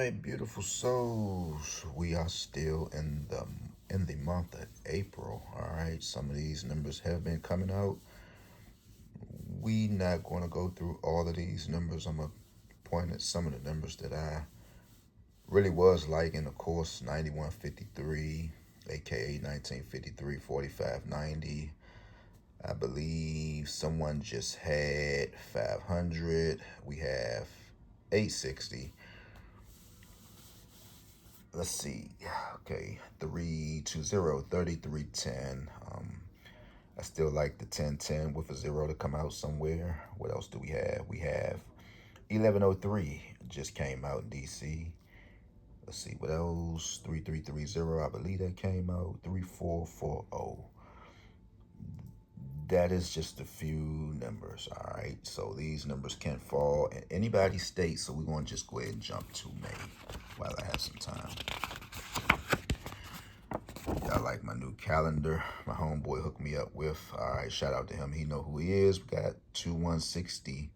right, beautiful souls. We are still in the month of April. All right, some of these numbers have been coming out. We not going to go through all of these numbers. I'm gonna point at some of the numbers that I really was liking. Of course, 9153, aka 1953, 4590. I believe someone just had 500. We have 860. Let's see. Okay, 320 3310. I still like the 1010 with a zero to come out somewhere. What else do we have? We have 1103 just came out in DC. Let's see what else. 3330, I believe that came out. 3440. That is just a few numbers, all right? So these numbers can fall in anybody's state, so we're going to just go ahead and jump to May while I have some time. I like my new calendar. My homeboy hooked me up with. All right, shout out to him. He know who he is. We got 2160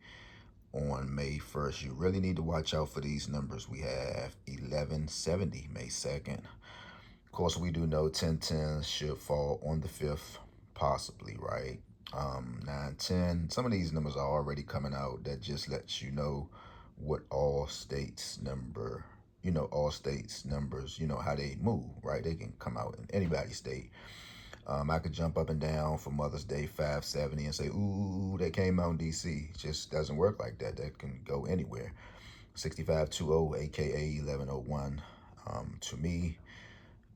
on May 1st. You really need to watch out for these numbers. We have 1170 May 2nd. Of course, we do know 1010 should fall on the 5th, possibly, right? 910. Some of these numbers are already coming out. That just lets you know what all states number, all states numbers, how they move, right? They can come out in anybody's state. I could jump up and down for Mother's Day 570 and say, ooh, that came out in DC. It just doesn't work like that. That can go anywhere. 6520, aka 1101. To me,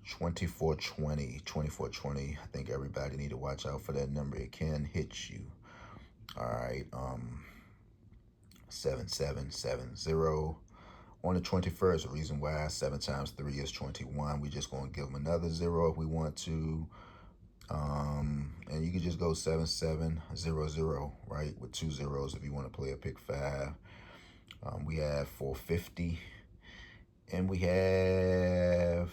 2420. I think everybody need to watch out for that number. It can hit you. All right. 7770. On the 21st, the reason why 7 times 3 is 21. We just going to give them another zero if we want to. And you can just go 7700, right? With 2 zeros if you want to play a pick 5. We have 450. And we have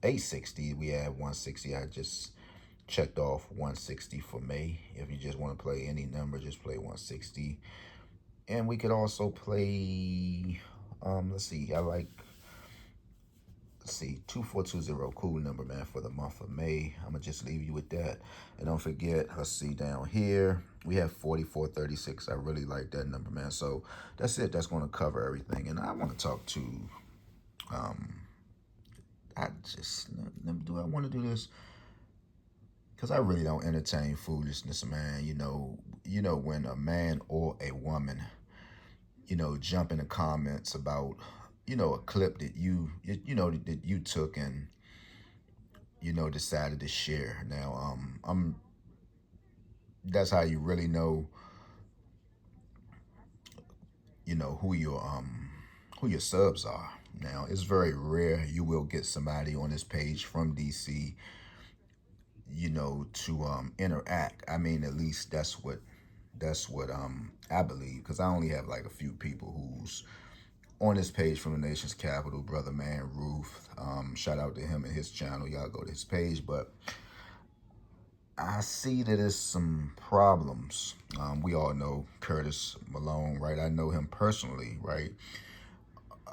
860. We have 160. I just checked off 160 for May. If you just want to play any number, just play 160. And we could also play, let's see, 2420, cool number, man, for the month of May. I'm going to just leave you with that. And don't forget, let's see down here, we have 4436. I really like that number, man. So that's it. That's going to cover everything. And I want to talk to, do I want to do this? Because I really don't entertain foolishness, man. When a man or a woman, jump in the comments about, a clip that that you took and, decided to share. Now, that's how you really know, who your subs are. Now, it's very rare you will get somebody on this page from DC, to interact. I mean, at least that's what I believe, because I only have like a few people who's on this page from the nation's capital. Brother Man Ruth, shout out to him and his channel. Y'all go to his page. But I see that there's some problems. We all know Curtis Malone, right? I know him personally, right?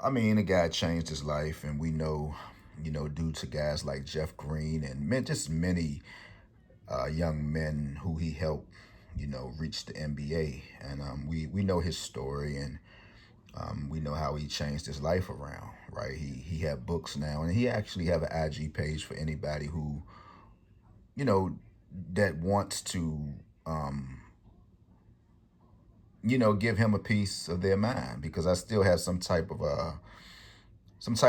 I mean, the guy changed his life, and we know, due to guys like Jeff Green and just many young men who he helped, reach the NBA. And we know his story, and we know how he changed his life around, right? He had books now, and he actually have an IG page for anybody who, that wants to, give him a piece of their mind, because I still have some type of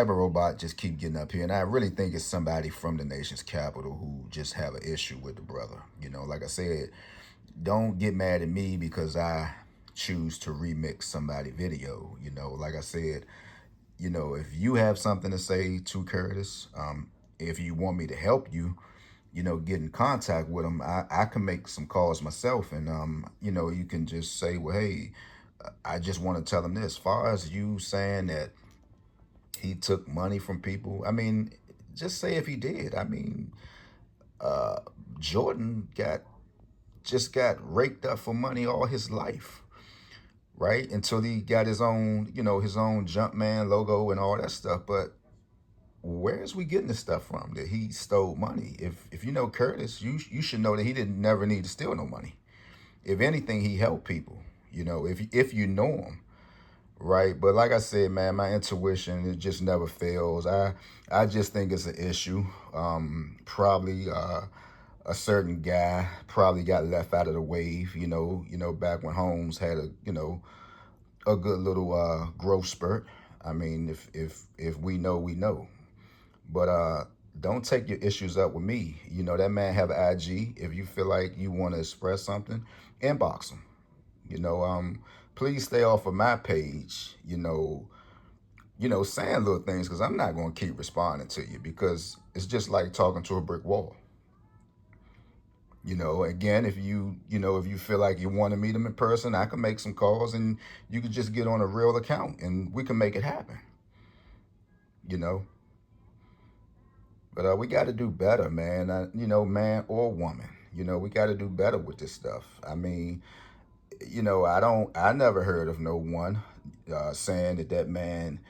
robot just keep getting up here. And I really think it's somebody from the nation's capital who just have an issue with the brother. Like I said, don't get mad at me because I choose to remix somebody's video. Like I said, if you have something to say to Curtis, if you want me to help you, get in contact with him, I can make some calls myself. And, you can just say, well, hey, I just want to tell him this. As far as you saying that he took money from people, I mean, just say if he did. I mean, Jordan just got raked up for money all his life. right? Until he got his own, his own Jumpman logo and all that stuff. But where's we getting this stuff from that he stole money? If you know Curtis, you should know that he didn't never need to steal no money. If anything, he helped people. If you know him, right? But like I said, man, my intuition, it just never fails. I just think it's an issue. Probably a certain guy probably got left out of the wave. Back when Holmes had a good little growth spurt. I mean, if we know, we know. But don't take your issues up with me. That man have an IG. If you feel like you want to express something, inbox him. Please stay off of my page. Saying little things because I'm not going to keep responding to you because it's just like talking to a brick wall. Again, if you feel like you want to meet him in person, I can make some calls and you could just get on a real account and we can make it happen. You know, but we got to do better, man. Man or woman. We got to do better with this stuff. I mean, I never heard of no one saying that man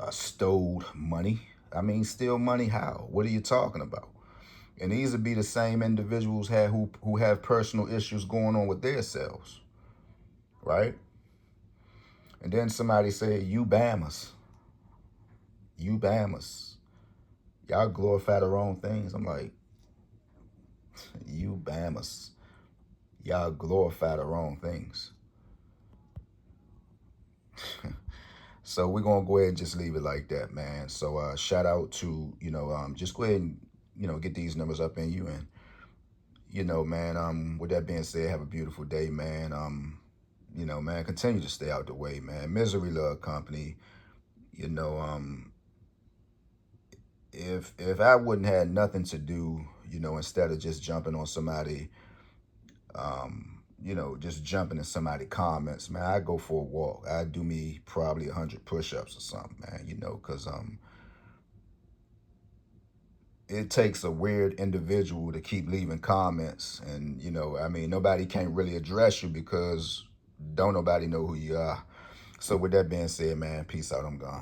stole money. I mean, steal money how? What are you talking about? And these would be the same individuals who have personal issues going on with their selves, right? And then somebody say, you Bammers, you Bammers. Y'all glorify the wrong things. I'm like, you Bammers. Y'all glorify the wrong things. So we're gonna go ahead and just leave it like that, man. So shout out to, just go ahead and, get these numbers up in you. And, man, with that being said, have a beautiful day, man. Man, continue to stay out the way, man. Misery love company. You know, if I wouldn't have nothing to do, instead of just jumping on somebody, just jumping in somebody comments, man, I go for a walk. I do me probably 100 push-ups or something, man, because it takes a weird individual to keep leaving comments. And, I mean, nobody can't really address you because don't nobody know who you are. So with that being said, man, peace out. I'm gone.